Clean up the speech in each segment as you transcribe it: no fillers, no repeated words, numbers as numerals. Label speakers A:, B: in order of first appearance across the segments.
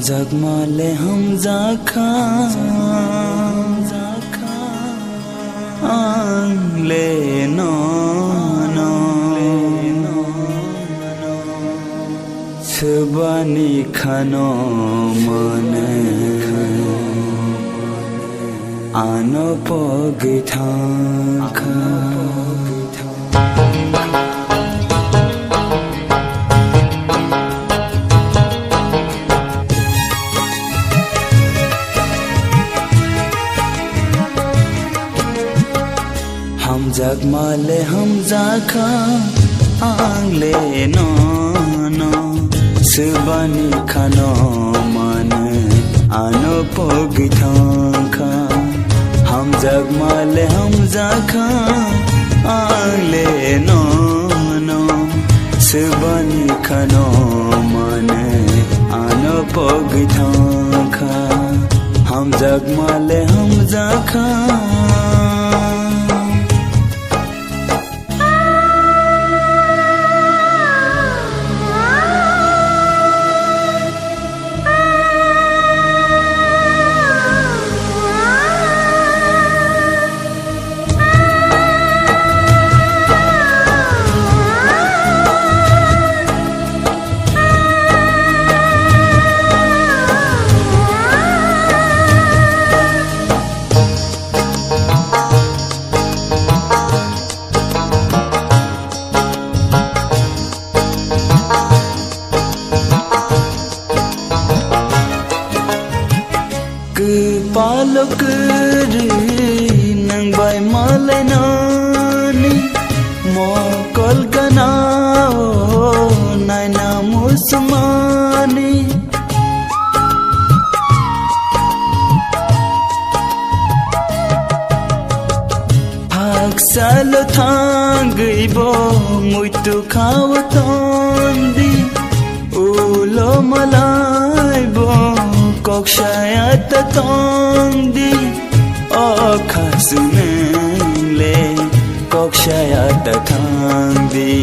A: जगमाले हम जाखा ले नो छबानी खानो मने आनो पगिथाखा हम जगमाले हम जाखा आंगले नो छबानी खानो मने आनो पगिथाखा हम जगमाले हम जाखा आंगले नो छबानी खानो मने आनो पगिथाखा हम जगमाले हम जाखा palok nang bay malay nani mo kol ganao nay na musmani haksalo thangai bo muito khawatondi ulo malay bo kokshayat tongdi okhasunle kokshayat thangdi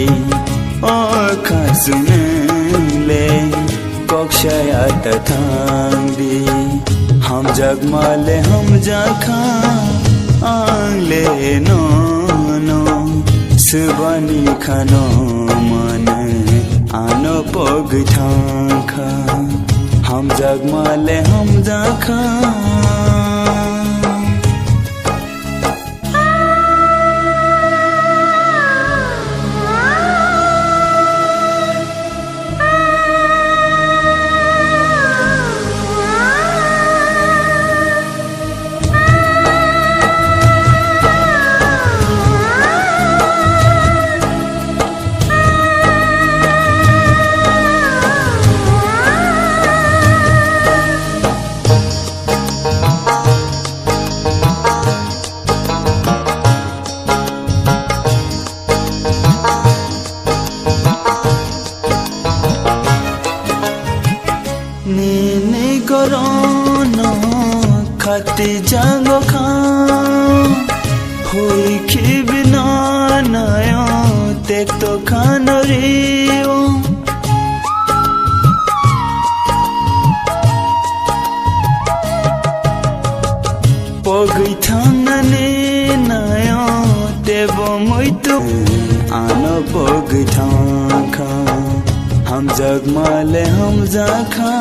A: okhasunle kokshayat thangdi हम जगमाले हम जाखा आंगले नो छबानी खानो मने आनो पगिथाखा हम जगमाले हम जाखा Corona khati jango kha hoi khibna nayo tek to khano rio pogi thangane nayo debo muito ano pogi thangkha हम जगमाले हम जाखा